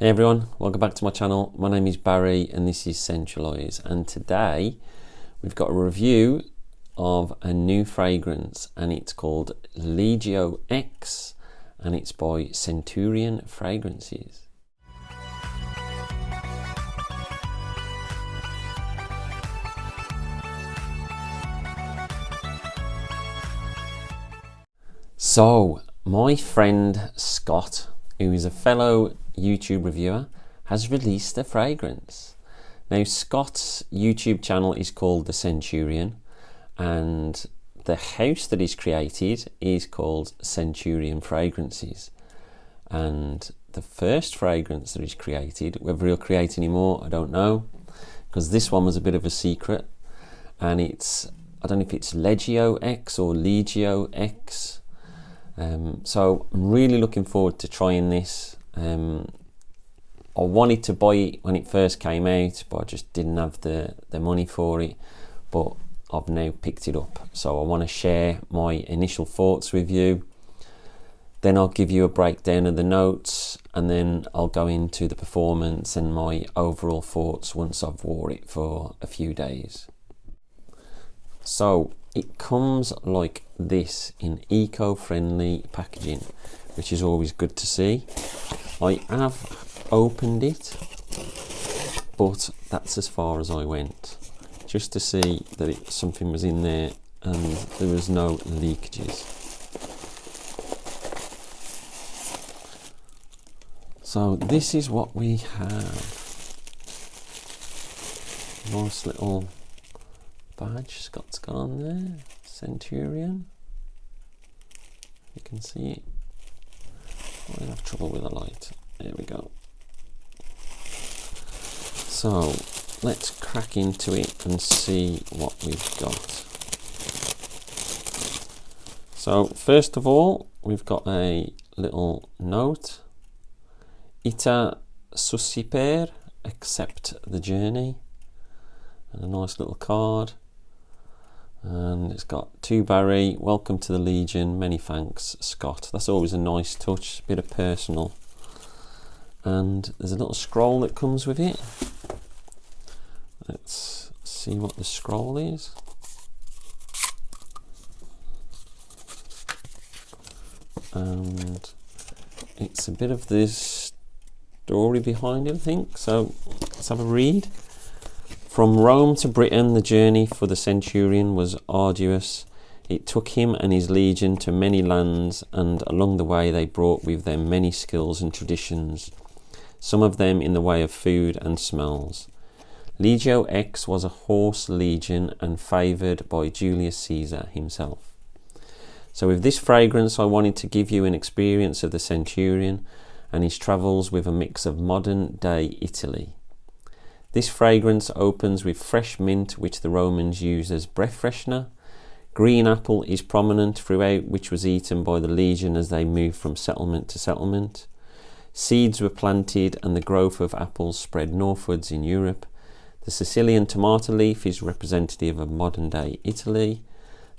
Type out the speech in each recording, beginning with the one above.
Hey everyone, welcome back to my channel. My name is Barry and this is Centralize, and today we've got a review of a new fragrance and it's called Legio X and it's by Scenturion Fragrances. So my friend Scott, who is a fellow YouTube reviewer, has released a fragrance. Now Scott's YouTube channel is called the Scenturion and the house that he's created is called Scenturion Fragrances, and the first fragrance that he's created, whether he'll create any more I don't know, because this one was a bit of a secret, and it's, I don't know if it's Legio X or Legio X. So I'm really looking forward to trying this. I wanted to buy it when it first came out, but I just didn't have the money for it, but I've now picked it up, so I want to share my initial thoughts with you. Then I'll give you a breakdown of the notes, and then I'll go into the performance and my overall thoughts once I've wore it for a few days. So it comes like this in eco-friendly packaging, which is always good to see. I have opened it, but that's as far as I went, just to see that something was in there and there was no leakages. So this is what we have. Nice little badge Scott's got on there, Scenturion. You can see it. I have trouble with the light. There we go. So let's crack into it and see what we've got. So first of all, we've got a little note. Ita super, accept the journey. And a nice little card. And it's got to Barry, welcome to the Legion, many thanks, Scott. That's always a nice touch, a bit of personal. And there's a little scroll that comes with it. Let's see what the scroll is. And it's a bit of this story behind it, I think. So let's have a read. From Rome to Britain, the journey for the Centurion was arduous. It took him and his legion to many lands, and along the way they brought with them many skills and traditions, some of them in the way of food and smells. Legio X was a horse legion and favoured by Julius Caesar himself. So with this fragrance I wanted to give you an experience of the Centurion and his travels with a mix of modern day Italy. This fragrance opens with fresh mint, which the Romans used as breath freshener. Green apple is prominent throughout, which was eaten by the legion as they moved from settlement to settlement. Seeds were planted and the growth of apples spread northwards in Europe. The Sicilian tomato leaf is representative of modern day Italy.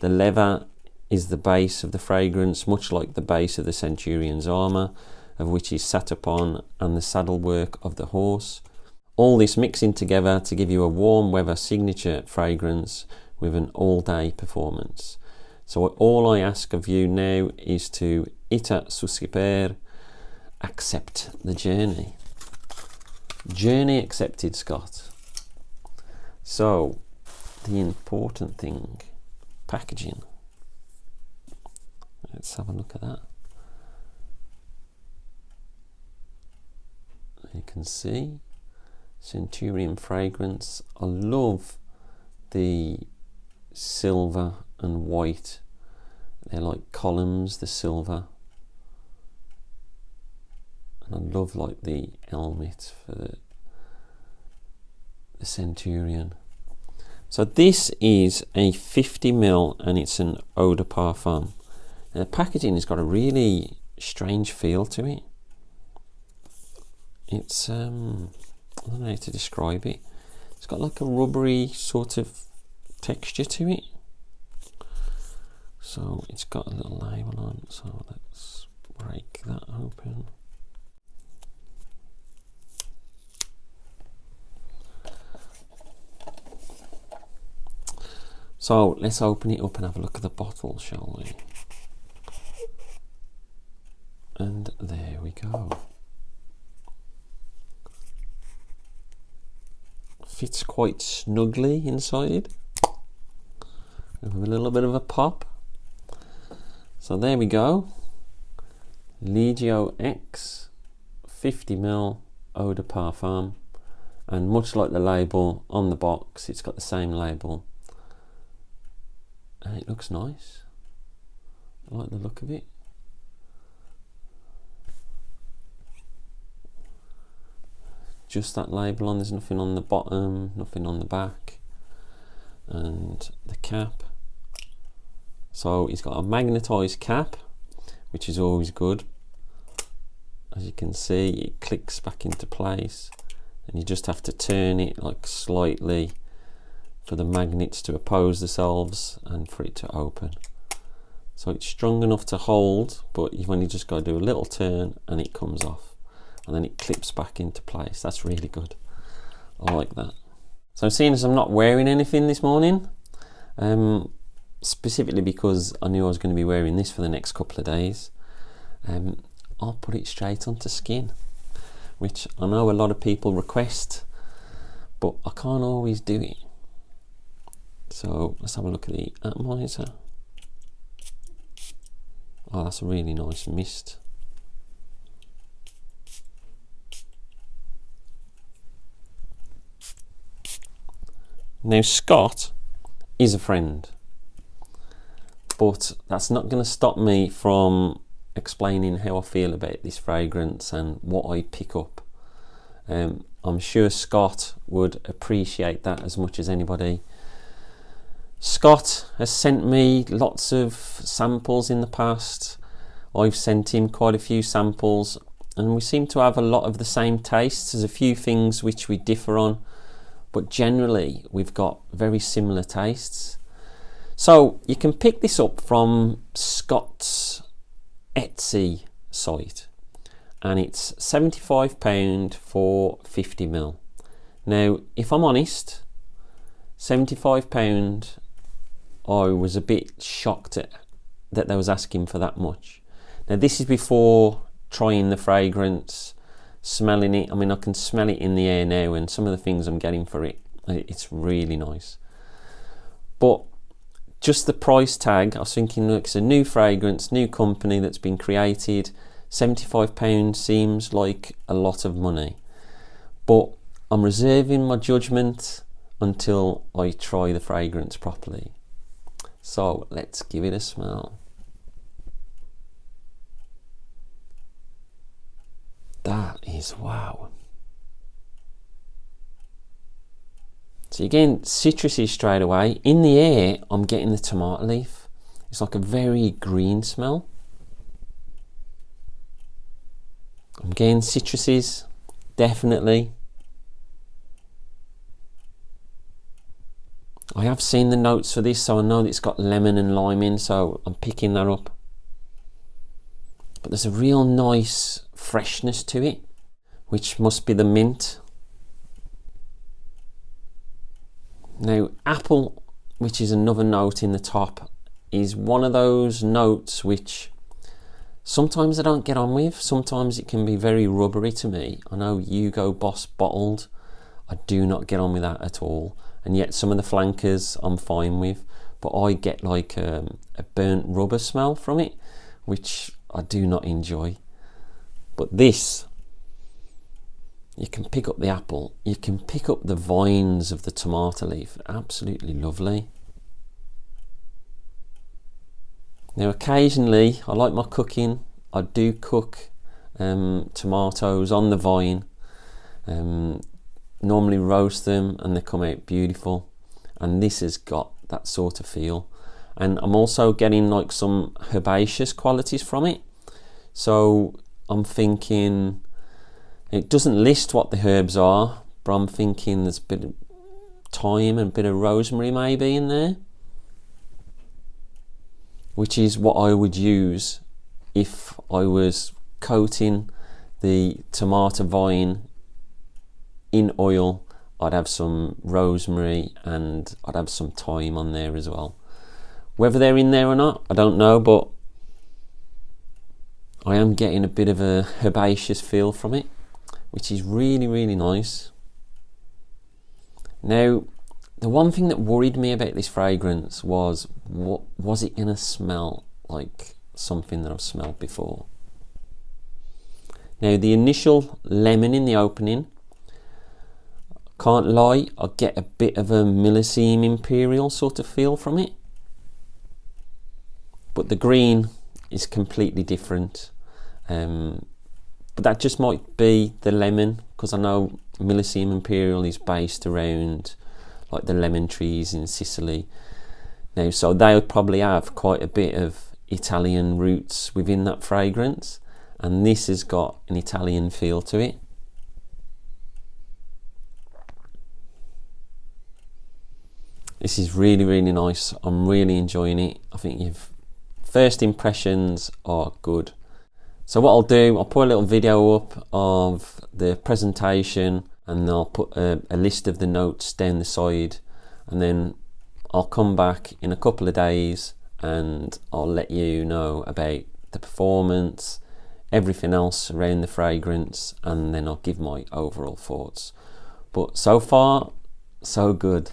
The leather is the base of the fragrance, much like the base of the Centurion's armour, of which is sat upon, and the saddle work of the horse. All this mixing together to give you a warm weather signature fragrance with an all-day performance. So all I ask of you now is to ita super, accept the journey. Journey accepted, Scott. So the important thing, packaging. Let's have a look at that. You can see Scenturion fragrance. I love the silver and white. They're like columns, the silver. And I love like the helmet for the Scenturion. So this is a 50ml and it's an eau de parfum. And the packaging has got a really strange feel to it. It's I don't know how to describe it. It's got like a rubbery sort of texture to it. So it's got a little label on, so let's break that open. So let's open it up and have a look at the bottle, shall we? And there we go. Fits quite snugly inside. With a little bit of a pop. So there we go. Legio X 50ml eau de parfum, and much like the label on the box, it's got the same label, and it looks nice. I like the look of it. Just that label on, there's nothing on the bottom, nothing on the back, and the cap. So it's got a magnetised cap, which is always good. As you can see, it clicks back into place, and you just have to turn it like slightly for the magnets to oppose themselves and for it to open. So it's strong enough to hold, but you've only just got to do a little turn and it comes off, and then it clips back into place. That's really good. I like that. So seeing as I'm not wearing anything this morning, specifically because I knew I was going to be wearing this for the next couple of days, I'll put it straight onto skin, which I know a lot of people request, but I can't always do it. So let's have a look at the atomizer. Oh, that's a really nice mist. Now Scott is a friend, but that's not going to stop me from explaining how I feel about this fragrance and what I pick up. I'm sure Scott would appreciate that as much as anybody. Scott has sent me lots of samples in the past. I've sent him quite a few samples, and we seem to have a lot of the same tastes. There's a few things which we differ on, but generally we've got very similar tastes. So you can pick this up from Scott's Etsy site, and it's £75 for 50ml. Now, if I'm honest, £75, I was a bit shocked at that they was asking for that much. Now, this is before trying the fragrance, smelling it. I mean, I can smell it in the air now, and some of the things I'm getting for it, it's really nice. But just the price tag, I was thinking, look, it's a new fragrance, new company that's been created. £75 seems like a lot of money, but I'm reserving my judgment until I try the fragrance properly. So let's give it a smell. That is wow. So you're getting citrusy straight away. In the air, I'm getting the tomato leaf. It's like a very green smell. I'm getting citruses, definitely. I have seen the notes for this, so I know that it's got lemon and lime in, so I'm picking that up. But there's a real nice freshness to it, which must be the mint. Now, apple, which is another note in the top, is one of those notes which sometimes I don't get on with. Sometimes it can be very rubbery to me. I know Hugo Boss bottled, I do not get on with that at all. And yet some of the flankers I'm fine with, but I get like a burnt rubber smell from it, which I do not enjoy. But this, you can pick up the apple, you can pick up the vines of the tomato leaf. Absolutely lovely. Now occasionally, I like my cooking, I do cook tomatoes on the vine, normally roast them and they come out beautiful, and this has got that sort of feel. And I'm also getting like some herbaceous qualities from it, so I'm thinking, it doesn't list what the herbs are, but I'm thinking there's a bit of thyme and a bit of rosemary maybe in there, which is what I would use if I was coating the tomato vine in oil I'd have some rosemary and I'd have some thyme on there as well. Whether they're in there or not, I don't know, but I am getting a bit of a herbaceous feel from it, which is really, really nice. Now, the one thing that worried me about this fragrance was, what was it going to smell like something that I've smelled before? Now, the initial lemon in the opening, can't lie, I get a bit of a Millésime Imperial sort of feel from it. But the green is completely different. But that just might be the lemon, because I know Millésime Imperial is based around like the lemon trees in Sicily. Now, so they'll probably have quite a bit of Italian roots within that fragrance, and this has got an Italian feel to it. This is really, really nice. I'm really enjoying it. I think your first impressions are good. So what I'll do, I'll put a little video up of the presentation, and I'll put a list of the notes down the side, and then I'll come back in a couple of days and I'll let you know about the performance, everything else around the fragrance, and then I'll give my overall thoughts. But so far, so good.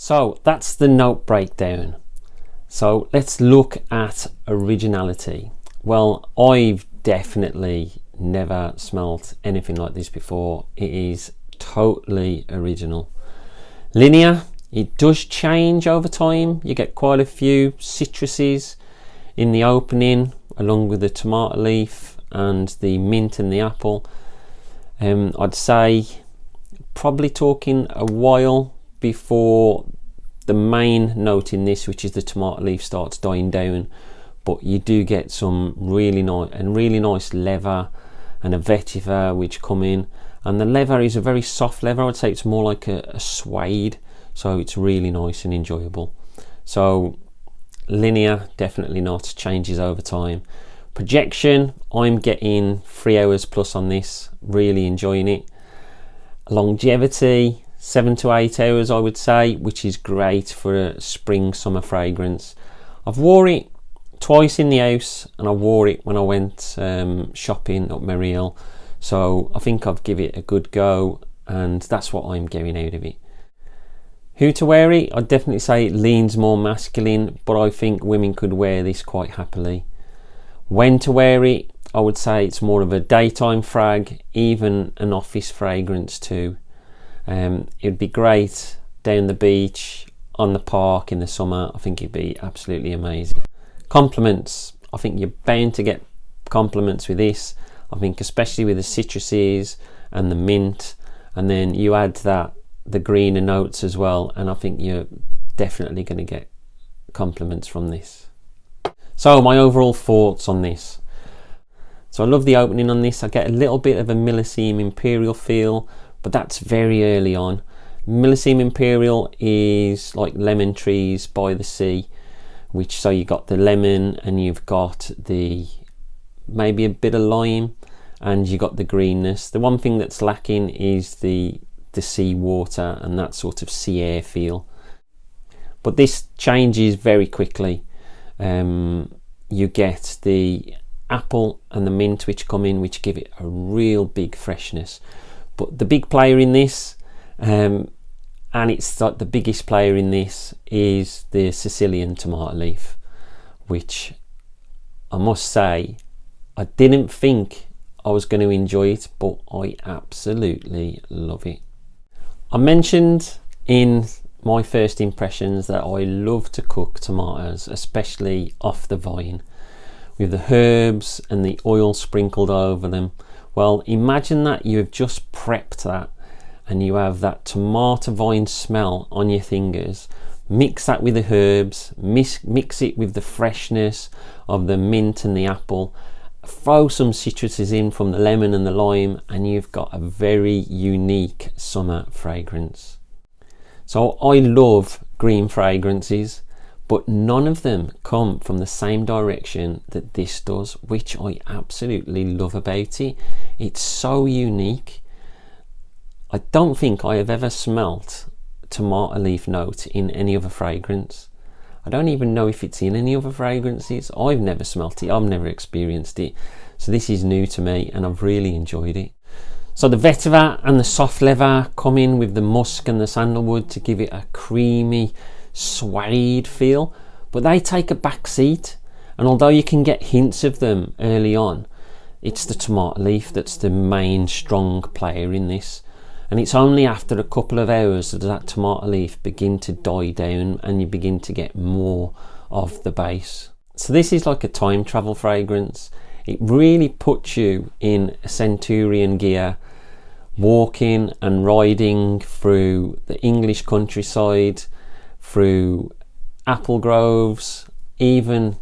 So that's the note breakdown. So let's look at originality. Well, I've definitely never smelled anything like this before. It is totally original. Linear, it does change over time. You get quite a few citruses in the opening, along with the tomato leaf and the mint and the apple. I'd say probably talking a while before the main note in this, which is the tomato leaf, starts dying down, but you do get some really nice leather and a vetiver which come in, and the leather is a very soft leather. I'd say it's more like a suede, so it's really nice and enjoyable. So linear, definitely not, changes over time. Projection, I'm getting 3 hours plus on this, really enjoying it. Longevity, 7 to 8 hours I would say, which is great for a spring summer fragrance. I've wore it twice in the house, and I wore it when I went shopping up Merry Hill, so I think I've given it a good go, and that's what I'm getting out of it. Who to wear it? I'd definitely say it leans more masculine, but I think women could wear this quite happily. When to wear it? I would say it's more of a daytime frag, even an office fragrance too. It'd be great down the beach, on the park in the summer. I think it'd be absolutely amazing. Compliments, I think you're bound to get compliments with this. I think especially with the citruses and the mint, and then you add the greener notes as well, and I think you're definitely going to get compliments from this. So my overall thoughts on this. So I love the opening on this. I get a little bit of a Millésime Imperial feel, but that's very early on. Millésime Imperial is like lemon trees by the sea, which, so you got the lemon and you've got the maybe a bit of lime and you got the greenness. The one thing that's lacking is the sea water and that sort of sea air feel. But this changes very quickly. You get the apple and the mint which come in, which give it a real big freshness. But the big player in this, and it's like the biggest player in this, is the Sicilian tomato leaf, which I must say I didn't think I was going to enjoy it, but I absolutely love it. I mentioned in my first impressions that I love to cook tomatoes, especially off the vine, with the herbs and the oil sprinkled over them. Well, imagine that you have just prepped that and you have that tomato vine smell on your fingers. Mix that with the herbs, mix it with the freshness of the mint and the apple. throw some citruses in from the lemon and the lime, and you've got a very unique summer fragrance. So I love green fragrances, but none of them come from the same direction that this does, which I absolutely love about it. It's so unique. I don't think I have ever smelt tomato leaf note in any other fragrance. I don't even know if it's in any other fragrances. I've never smelt it, I've never experienced it. So this is new to me and I've really enjoyed it. So the vetiver and the soft leather come in with the musk and the sandalwood to give it a creamy suede feel, but they take a back seat, and although you can get hints of them early on, it's the tomato leaf that's the main strong player in this. And it's only after a couple of hours that that tomato leaf begin to die down and you begin to get more of the base. So this is like a time travel fragrance. It really puts you in a Scenturion gear, walking and riding through the English countryside, through apple groves, even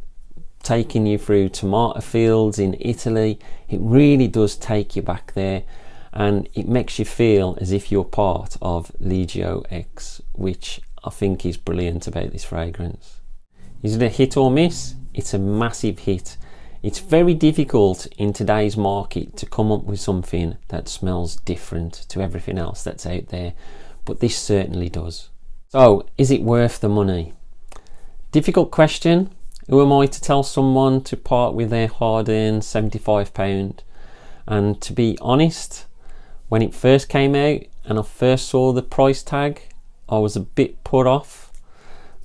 taking you through tomato fields in Italy. It really does take you back there. And it makes you feel as if you're part of Legio X, which I think is brilliant about this fragrance. Is it a hit or miss? It's a massive hit. It's very difficult in today's market to come up with something that smells different to everything else that's out there, but this certainly does. So, is it worth the money? Difficult question. Who am I to tell someone to part with their hard-earned £75? And to be honest, when it first came out and I first saw the price tag, I was a bit put off.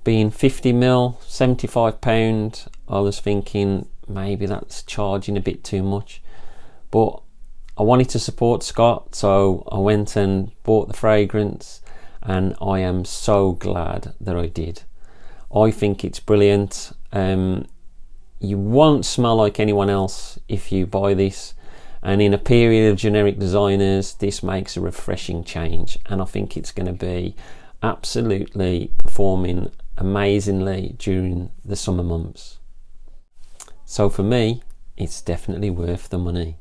Being 50ml, £75, I was thinking maybe that's charging a bit too much. But I wanted to support Scott, so I went and bought the fragrance, and I am so glad that I did. I think it's brilliant. You won't smell like anyone else if you buy this. And in a period of generic designers, this makes a refreshing change. And I think it's going to be absolutely performing amazingly during the summer months. So for me, it's definitely worth the money.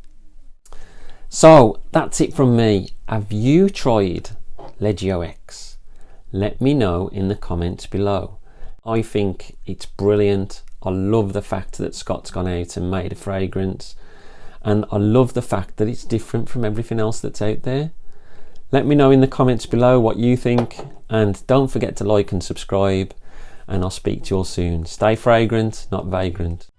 So that's it from me. Have you tried Legio X? Let me know in the comments below. I think it's brilliant. I love the fact that Scott's gone out and made a fragrance. And I love the fact that it's different from everything else that's out there. Let me know in the comments below what you think, and don't forget to like and subscribe, and I'll speak to you all soon. Stay fragrant, not vagrant.